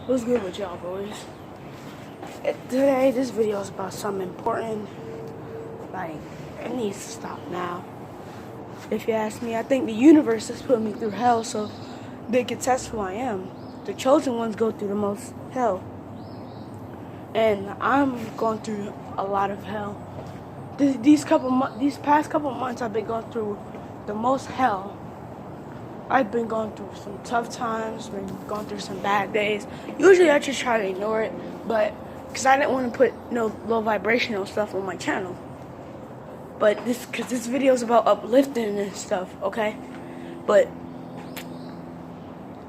What's good with y'all, boys? Today, this video is about something important. Like, it needs to stop now. If you ask me, I think the universe has put me through hell so they can test who I am. The chosen ones go through the most hell. And I'm going through a lot of hell. These past couple months, I've been going through the most hell. I've been going through some tough times, been going through some bad days. Usually I just try to ignore it, but because I didn't want to put no low vibrational stuff on my channel. But because this video is about uplifting and stuff, okay?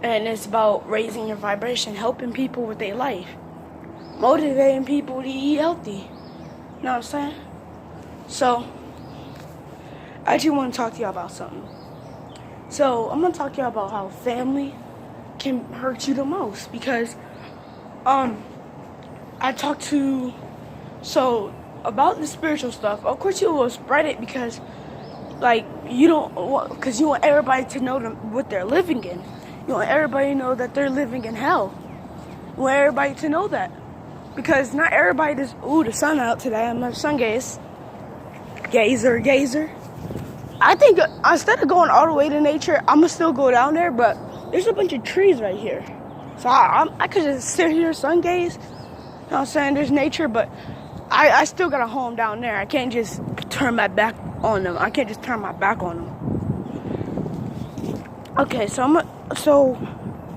And it's about raising your vibration, helping people with their life, motivating people to eat healthy. You know what I'm saying? So, I actually want to talk to you about something. So, I'm going to talk to you about how family can hurt you the most. Because, I talked to, about the spiritual stuff. Of course, you will spread it because, you want everybody to know what they're living in. You want everybody to know that they're living in hell. You want everybody to know that. Because not everybody does, the sun out today. I'm not sun gaze. Gazer. I think instead of going all the way to nature, I'm going to still go down there, but there's a bunch of trees right here. So I could just sit here, sun gaze. You know what I'm saying? There's nature, but I still got a home down there. I can't just turn my back on them. I can't just turn my back on them. Okay, so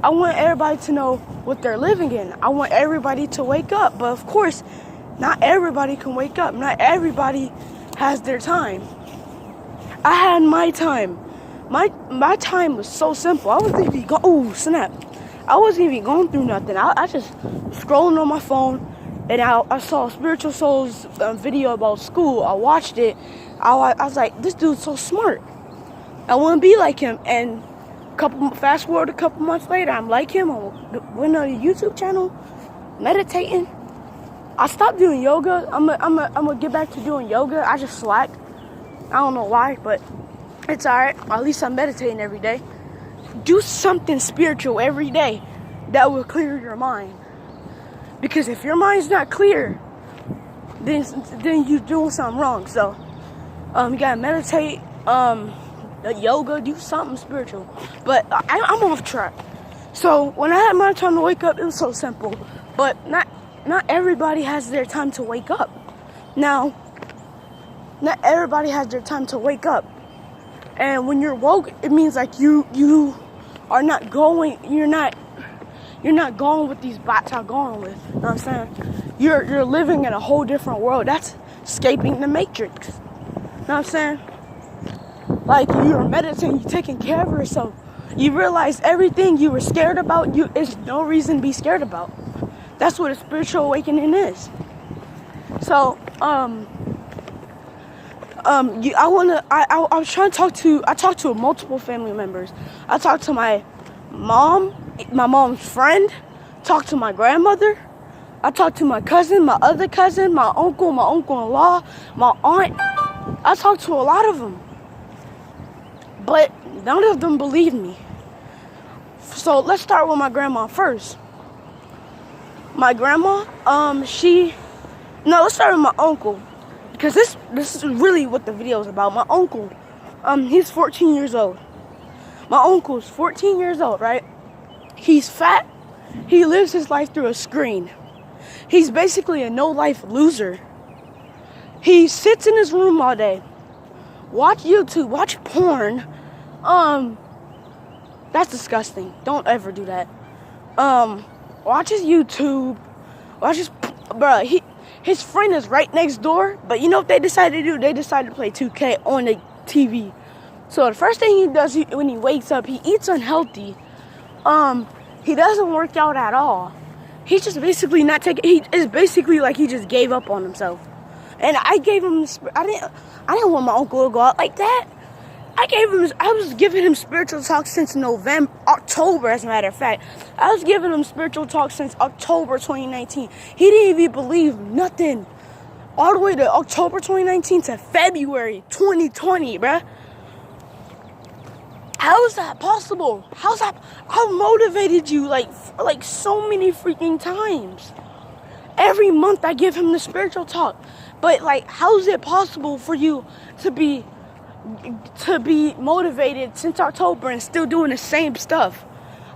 I want everybody to know what they're living in. I want everybody to wake up. But of course, not everybody can wake up. Not everybody has their time. I had my time. My time was so simple. I wasn't even I wasn't even going through nothing. I just scrolling on my phone, and I saw Spiritual Souls video about school. I watched it. I was like, this dude's so smart. I want to be like him. And fast forward a couple months later, I'm like him. I went on a YouTube channel, meditating. I stopped doing yoga. I'm gonna get back to doing yoga. I just slacked. I don't know why, but it's alright. At least I'm meditating every day. Do something spiritual every day that will clear your mind. Because if your mind's not clear, then you're doing something wrong. So, you gotta meditate, yoga, do something spiritual. But I'm off track. So when I had my time to wake up, it was so simple. But not everybody has their time to wake up. Now, not everybody has their time to wake up. And when you're woke, it means like you are not going, you're not going with these bots are going with. You know what I'm saying? You're living in a whole different world. That's escaping the matrix. You know what I'm saying? Like, you're meditating, you're taking care of yourself. You realize everything you were scared about, is no reason to be scared about. That's what a spiritual awakening is. So, I talked to multiple family members. I talked to my mom's friend, talked to my grandmother, I talked to my cousin, my other cousin, my uncle-in-law, my aunt. I talked to a lot of them, but none of them believed me. So let's start with my grandma first. My grandma, let's start with my uncle. Because this is really what the video is about. My uncle, he's 14 years old. My uncle's 14 years old, right? He's fat. He lives his life through a screen. He's basically a no-life loser. He sits in his room all day. Watch YouTube, watch porn. That's disgusting. Don't ever do that. Watch his YouTube. His friend is right next door, but you know what they decided to do? They decided to play 2K on the TV. So the first thing he does when he wakes up, he eats unhealthy. He doesn't work out at all. He's just basically it's basically like he just gave up on himself. And I gave him, I didn't want my uncle to go out like that. I was giving him spiritual talk since October, as a matter of fact. I was giving him spiritual talk since October 2019. He didn't even believe nothing. All the way to October 2019 to February 2020, bruh. How is that possible? How's that? I motivated you like so many freaking times. Every month I give him the spiritual talk. But like, how is it possible for you to be motivated since October and still doing the same stuff?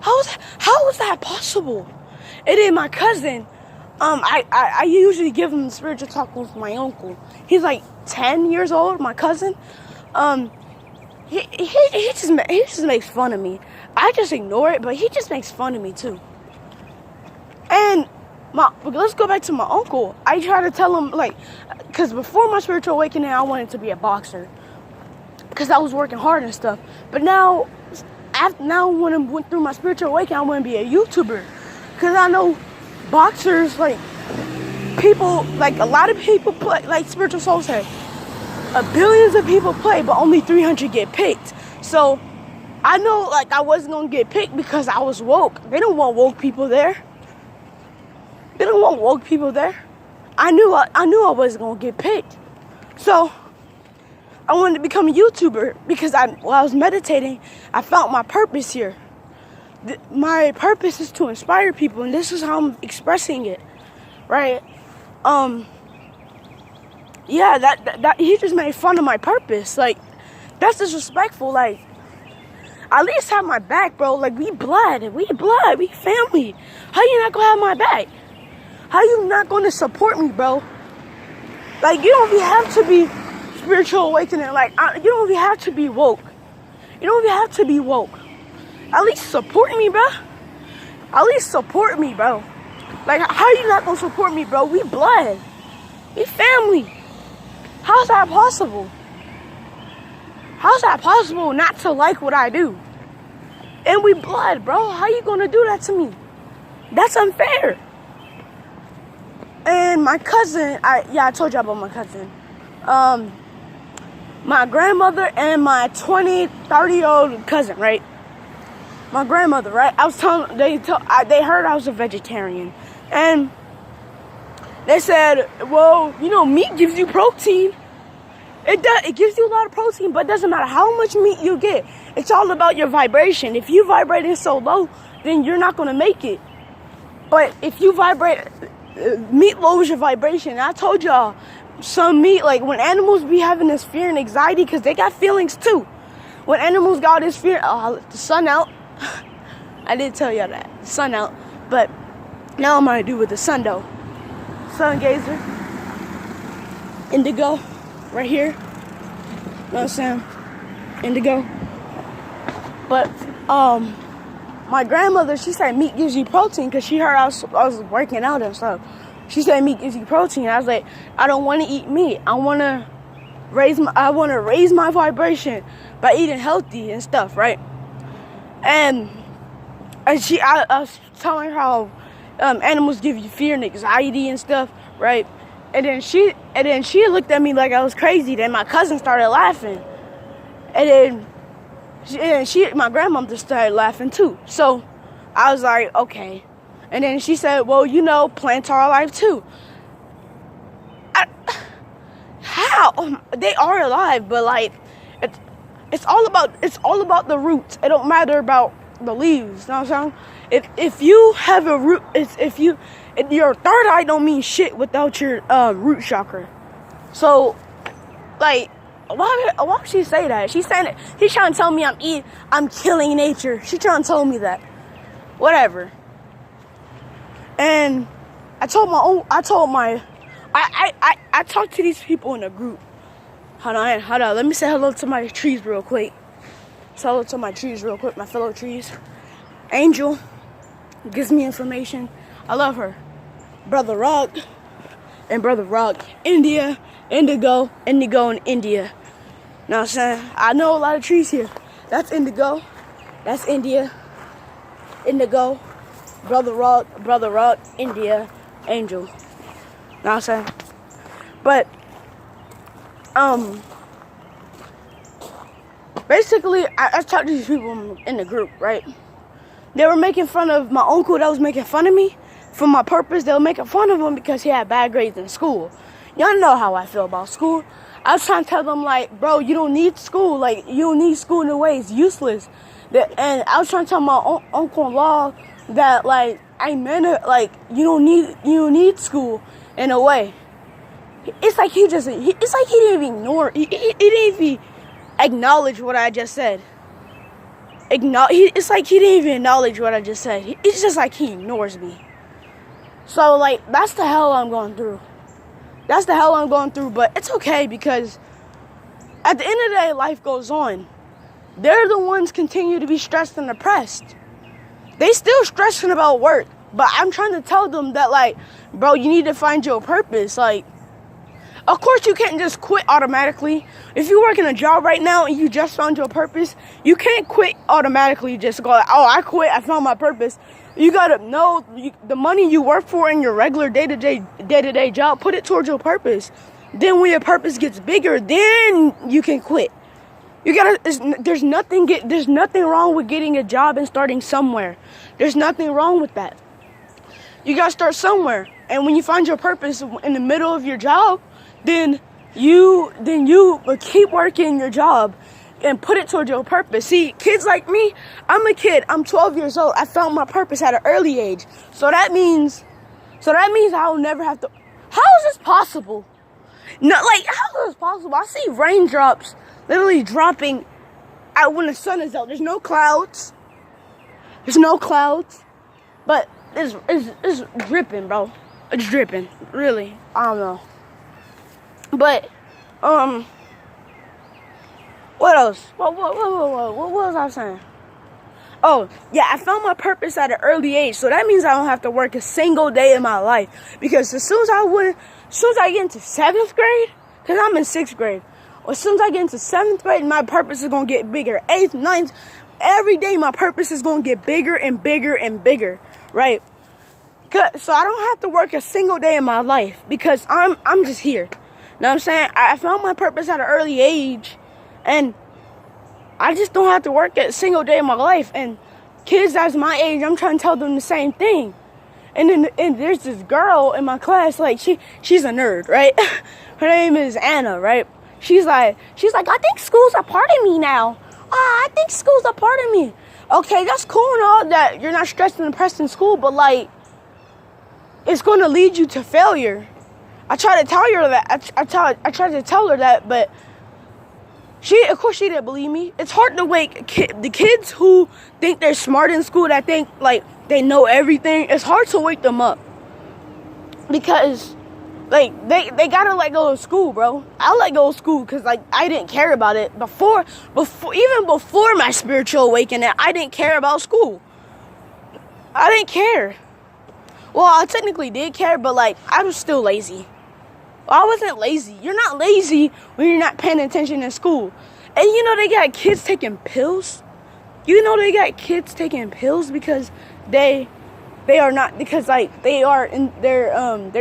How is that possible? And then my cousin, I usually give him the spiritual talk with my uncle. He's like 10 years old, my cousin. He just makes fun of me. I just ignore it, but he just makes fun of me too. And let's go back to my uncle. I try to tell him, like, because before my spiritual awakening, I wanted to be a boxer because I was working hard and stuff. But now when I went through my spiritual awakening, I want to be a YouTuber because I know boxers, like, people, like, a lot of people play, like Spiritual Soul said, billions of people play, but only 300 get picked. So I know, like, I wasn't gonna get picked because I was woke. They don't want woke people there. They don't want woke people there. I knew I wasn't gonna get picked. So I wanted to become a YouTuber because while I was meditating, I found my purpose here. My purpose is to inspire people, and this is how I'm expressing it, right? Yeah, that he just made fun of my purpose. Like, that's disrespectful. Like, at least have my back, bro. Like, we family. How you not gonna have my back? How you not gonna support me, bro? Like, you don't even have to be spiritual awakening. Like, you don't even have to be woke. You don't even have to be woke. At least support me, bro. At least support me, bro. Like, how you not gonna support me, bro? We blood. We family. How's that possible? How's that possible not to like what I do? And we blood, bro. How you gonna do that to me? That's unfair. And my cousin, I told you about my cousin. My grandmother and my 30-year-old cousin, right? My grandmother, right? I was telling, they heard I was a vegetarian. And they said, well, you know, meat gives you protein. It gives you a lot of protein, but it doesn't matter how much meat you get. It's all about your vibration. If you vibrating so low, then you're not going to make it. But if you vibrate, meat lowers your vibration. And I told y'all, some meat, like when animals be having this fear and anxiety, because they got feelings too. When animals got this fear, the sun out. I did tell y'all that. The sun out. But now I'm going to do with the sun though. Sun gazer. Indigo. Right here. You know what I'm saying? Indigo. But, my grandmother, she said meat gives you protein because she heard I was working out and stuff. She said meat gives you protein. I was like, I don't want to eat meat. I want to raise my vibration by eating healthy and stuff, right? And I was telling her how animals give you fear and anxiety and stuff, right? And then she looked at me like I was crazy. Then my cousin started laughing, and then my grandmother started laughing too. So I was like, okay. And then she said, well, you know, plants are alive too. How? They are alive, but like, it's all about the roots. It don't matter about the leaves. You know what I'm saying? If you have a root, your third eye don't mean shit without your root chakra. So, like, why would she say that? She's saying it. She's trying to tell me I'm killing nature. She's trying to tell me that. Whatever. And I talked to these people in a group. Hold on. Let me say hello to my trees real quick. Say hello to my trees real quick, my fellow trees. Angel gives me information. I love her. Brother Rock and Brother Rock. India, Indigo, and India. Know what I'm saying? I know a lot of trees here. That's Indigo. That's India. Indigo. Brother Rock, India, Angel. Know what I'm saying? But, basically, I talked to these people in the group, right? They were making fun of my uncle that was making fun of me for my purpose. They were making fun of him because he had bad grades in school. Y'all know how I feel about school. I was trying to tell them, like, bro, you don't need school. Like, you don't need school in a way. It's useless. And I was trying to tell my uncle-in-law that, like, I meant it. Like, you don't need school in a way. It's like he didn't even ignore. He didn't even acknowledge what I just said. It's like he didn't even acknowledge what I just said. It's just like he ignores me. So, like, that's the hell I'm going through. But it's okay, because at the end of the day, life goes on. They're the ones continue to be stressed and depressed. They still stressing about work. But I'm trying to tell them that, like, bro, you need to find your purpose. Like, of course, you can't just quit automatically. If you're working a job right now and you just found your purpose, you can't quit automatically. Just go like, oh, I quit, I found my purpose. You gotta know the money you work for in your regular day-to-day job, put it towards your purpose. Then when your purpose gets bigger, then you can quit. There's nothing wrong with getting a job and starting somewhere. There's nothing wrong with that. You gotta start somewhere. And when you find your purpose in the middle of your job, then you keep working your job and put it towards your purpose. See, kids like me, I'm a kid. I'm 12 years old. I found my purpose at an early age. So that means I'll never have to. How is this possible? No, like, how is this possible? I see raindrops literally dropping out when the sun is out. There's no clouds, but it's dripping, bro. It's dripping, really. I don't know. But, what else? What was I saying? Oh, yeah, I found my purpose at an early age, so that means I don't have to work a single day in my life. Because as soon as I get into 7th grade, because I'm in 6th grade, as soon as I get into 7th grade, my purpose is going to get bigger. 8th, 9th, every day my purpose is going to get bigger and bigger and bigger, right? So I don't have to work a single day in my life, because I'm just here. You know what I'm saying? I found my purpose at an early age, and I just don't have to work a single day in my life. And kids that's my age, I'm trying to tell them the same thing. And there's this girl in my class, like, she's a nerd, right? Her name is Anna, right? She's like, I think school's a part of me now. I think school's a part of me. Okay, that's cool and all that you're not stressed and depressed in school, but, like, it's going to lead you to failure. I tried to tell her that. I tried to tell her that, but of course she didn't believe me. It's hard to wake the kids who think they're smart in school, that think like they know everything. It's hard to wake them up, because like they gotta let go of school, bro. I let go of school because, like, I didn't care about it before my spiritual awakening. I didn't care about school. I didn't care. Well, I technically did care, but, like, I was still lazy. Well, I wasn't lazy. You're not lazy when you're not paying attention in school. And you know they got kids taking pills? You know they got kids taking pills because they are not, because, like, they're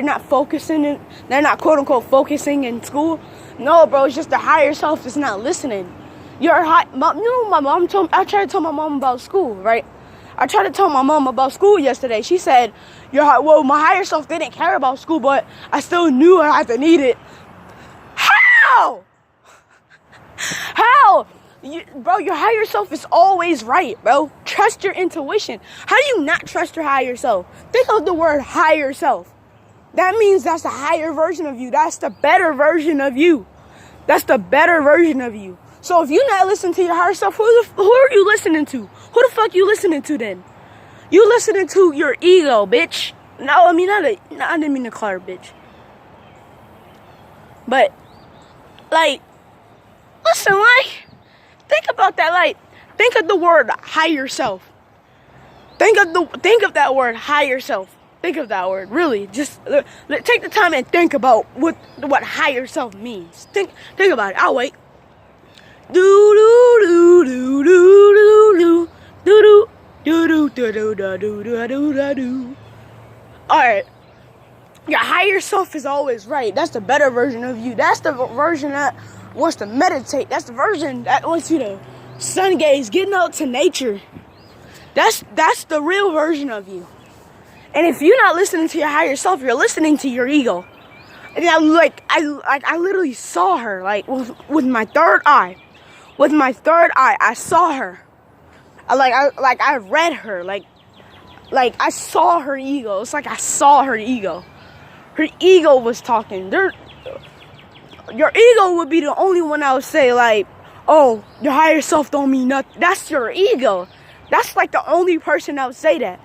not focusing they're not quote unquote focusing in school. No, bro, it's just the higher self is not listening. You know, my mom I tried to tell my mom about school, right? I tried to tell my mom about school yesterday. She said, my higher self didn't care about school, but I still knew I had to need it. How? How? Bro, your higher self is always right, bro. Trust your intuition. How do you not trust your higher self? Think of the word higher self. That means that's the higher version of you. That's the better version of you. That's the better version of you. So if you're not listening to your higher self, who are you listening to? Who the fuck you listening to then? You listening to your ego, bitch. No, I mean, I didn't mean to call her bitch. But, like, listen, like, think about that. Like, think of the word higher self. Think of that word higher self. Think of that word. Really, just take the time and think about what higher self means. Think about it. I'll wait. Do do do do do do do do do do do do do do do do. All right, your higher self is always right. That's the better version of you. That's the version that wants to meditate. That's the version that wants you to sun gaze, getting out to nature. That's the real version of you. And if you're not listening to your higher self, you're listening to your ego. And I literally saw her, like, with my third eye. With my third eye, I saw her. I read her, like I saw her ego. It's like I saw her ego. Her ego was talking. Your ego would be the only one I would say, like, oh, your higher self don't mean nothing. That's your ego. That's like the only person that would say that.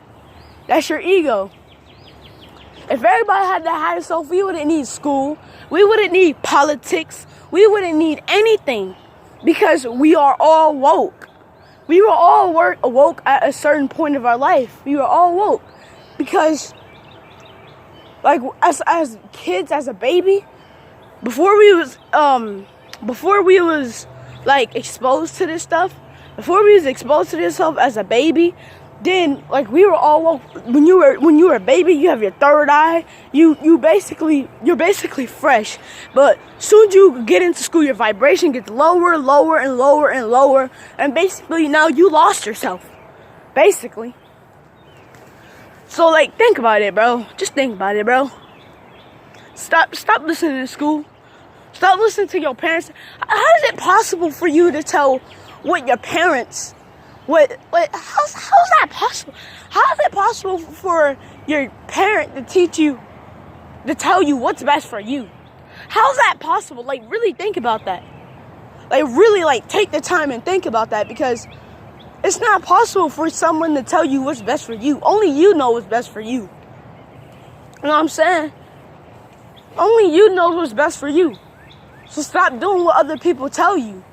That's your ego. If everybody had that higher self, we wouldn't need school. We wouldn't need politics. We wouldn't need anything, because we are all woke. We were all woke at a certain point of our life. We were all woke because, like, as kids, as a baby, before we was like exposed to this stuff, as a baby, then, like, we were all woke. When you were a baby, you have your third eye. You're basically fresh. But soon as you get into school, your vibration gets lower, lower, and lower, and lower, and basically now you lost yourself. Basically. So, like, think about it, bro. Just think about it, bro. Stop listening to school. Stop listening to your parents. How is it possible for you to tell what your parents? How's that possible? How is it possible for your parent to tell you what's best for you? How's that possible? Like, really think about that. Like, really, like, take the time and think about that, because it's not possible for someone to tell you what's best for you. Only you know what's best for you. You know what I'm saying? Only you know what's best for you. So stop doing what other people tell you.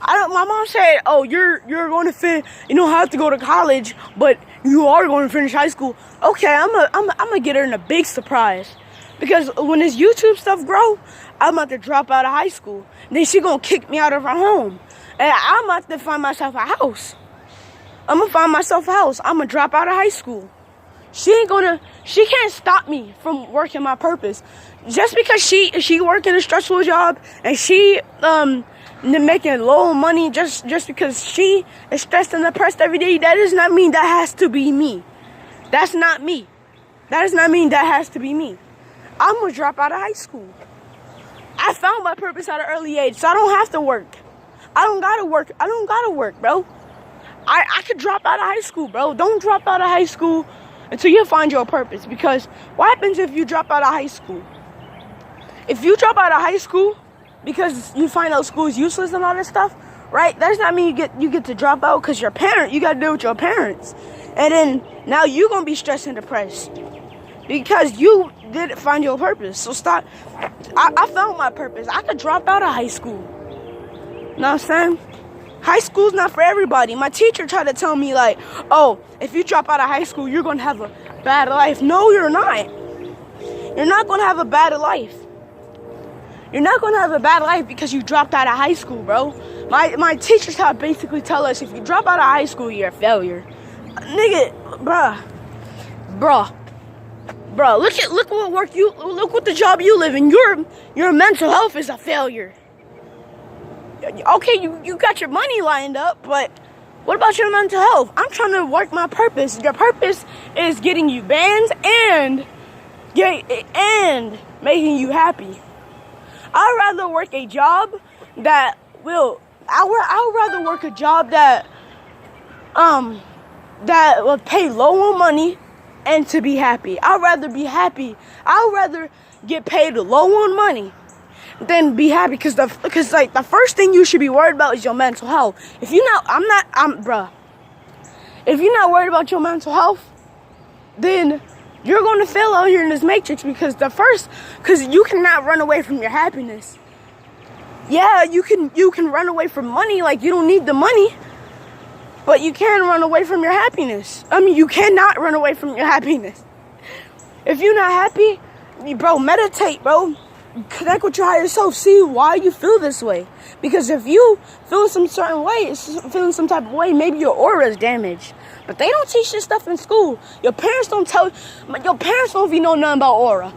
My mom said, oh, you're going to you don't have to go to college, but you are going to finish high school. Okay, I'm gonna get her in a big surprise. Because when this YouTube stuff grow, I'm about to drop out of high school. Then she gonna kick me out of her home. And I'm about to find myself a house. I'm gonna drop out of high school. She can't stop me from working my purpose. Just because she working a stressful job and she making low money, just because she is stressed and depressed every day, that does not mean that has to be me. That's not me. That does not mean that has to be me. I'm gonna drop out of high school. I found my purpose at an early age, so I don't have to work. I don't gotta work, bro. I could drop out of high school, bro. Don't drop out of high school until you find your purpose. Because what happens if you drop out of high school? If you drop out of high school because you find out school is useless and all this stuff, right? That does not mean you get to drop out because you got to deal with your parents. And then now you're going to be stressed and depressed because you didn't find your purpose. So stop. I found my purpose. I could drop out of high school. You know what I'm saying? High school's not for everybody. My teacher tried to tell me, like, oh, if you drop out of high school, you're going to have a bad life. No, you're not. You're not going to have a bad life. You're not going to have a bad life because you dropped out of high school, bro. My teachers have basically tell us, if you drop out of high school, you're a failure. Nigga, bruh. Look what the job you live in. Your mental health is a failure. Okay, you got your money lined up, but what about your mental health? I'm trying to work my purpose. Your purpose is getting you bands and making you happy. I'd rather work a job that will pay low on money and to be happy. I'd rather be happy. I'd rather get paid low on money than be happy, because the first thing you should be worried about is your mental health. If you're not worried about your mental health, then you're going to fail out here in this matrix, because you cannot run away from your happiness. Yeah, you can run away from money, like you don't need the money, but you can run away from your happiness. I mean, you cannot run away from your happiness. If you're not happy, bro, meditate, bro. Connect with your higher self. See why you feel this way. Because if you feel some certain way, feeling some type of way, maybe your aura is damaged. But they don't teach this stuff in school. Your parents don't even know nothing about aura.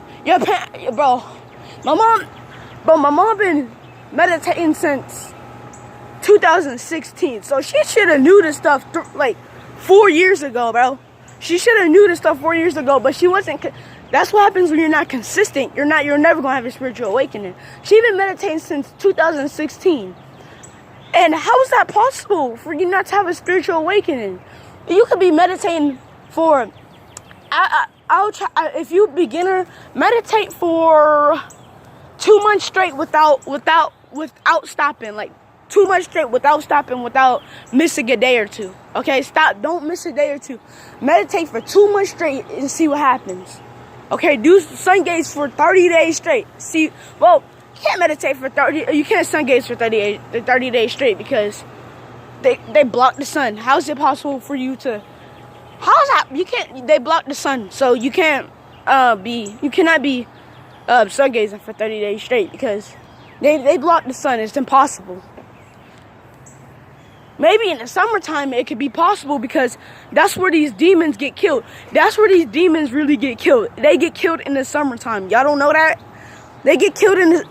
My mom been meditating since 2016. So she should have knew this stuff like 4 years ago, bro. She should have knew this stuff 4 years ago, but she wasn't. That's what happens when you're not consistent. You're never gonna have a spiritual awakening. She been meditating since 2016. And how is that possible for you not to have a spiritual awakening? You could be meditating for, I'll try, if you beginner, meditate for 2 months straight without stopping. Like 2 months straight without stopping, without missing a day or two. Okay, stop. Don't miss a day or two. Meditate for 2 months straight and see what happens. Okay, do sun gaze for 30 days straight. See, well, you can't meditate for 30. You can't sun gaze for 30 days straight because they block the sun. How is it possible for you to? How is that? You can't. They block the sun, so you can't You cannot be sun gazing for 30 days straight because they block the sun. It's impossible. Maybe in the summertime it could be possible because that's where these demons get killed. That's where these demons really get killed. They get killed in the summertime. Y'all don't know that? They get killed in the...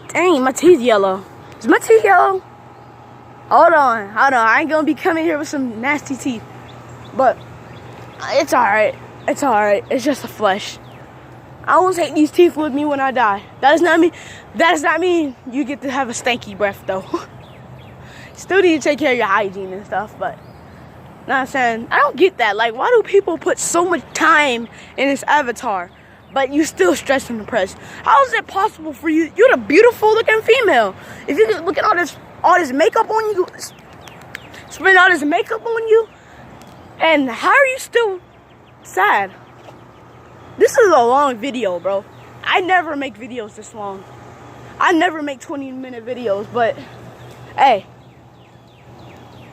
Dang, my teeth yellow. Is my teeth yellow? Hold on. I ain't gonna be coming here with some nasty teeth. But it's alright. It's alright. It's just the flesh. I won't take these teeth with me when I die. That does not mean you get to have a stanky breath though. Still need to take care of your hygiene and stuff, but know what I'm saying? I don't get that. Like, why do people put so much time in this avatar, but you still stressed and depressed? How is it possible for you? You're the beautiful looking female. If you look at all this makeup on you, spend all this makeup on you, and how are you still sad? This is a long video, bro. I never make videos this long. I never make 20-minute videos, but hey.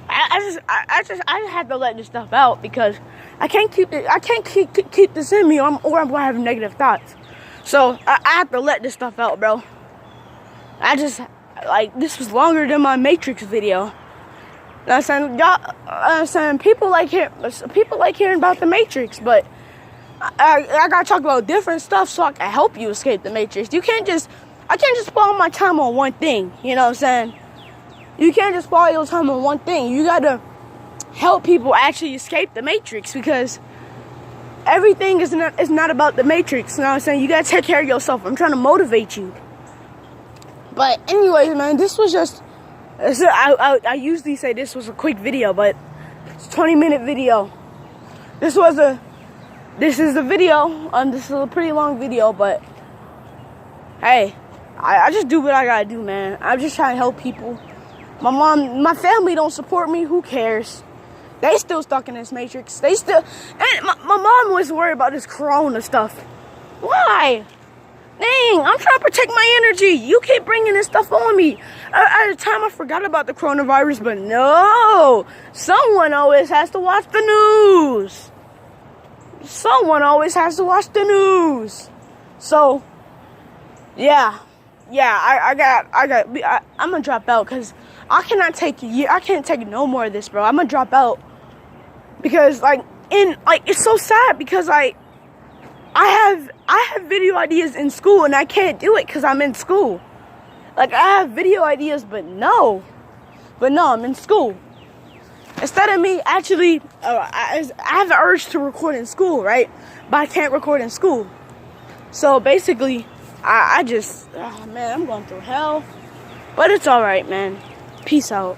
I just had to let this stuff out because I can't keep this in me or I'm gonna have negative thoughts. So I have to let this stuff out, bro. This was longer than my Matrix video. I'm saying, y'all, people like hearing about the Matrix, but I gotta talk about different stuff so I can help you escape the Matrix. I can't just spend all my time on one thing. You know what I'm saying? You can't just spend all your time on one thing. You gotta help people actually escape the Matrix because everything is not about the Matrix. You know what I'm saying? You gotta take care of yourself. I'm trying to motivate you. But anyways, man, this was just. I usually say this was a quick video, but it's a 20-minute video. This is a video. This is a pretty long video, but hey, I just do what I gotta do, man. I'm just trying to help people. My family don't support me. Who cares? They still stuck in this Matrix. And my mom was worried about this Corona stuff. Why? Dang, I'm trying to protect my energy. You keep bringing this stuff on me. At the time, I forgot about the coronavirus, but no. Someone always has to watch the news. Someone always has to watch the news. So, yeah, I'm gonna drop out because I can't take no more of this, bro. I'm gonna drop out because it's so sad because I have video ideas in school and I can't do it because I'm in school. Like, I have video ideas, but no, I'm in school. Instead of me actually, I have the urge to record in school, right? But I can't record in school. So basically, man, I'm going through hell. But it's alright, man. Peace out.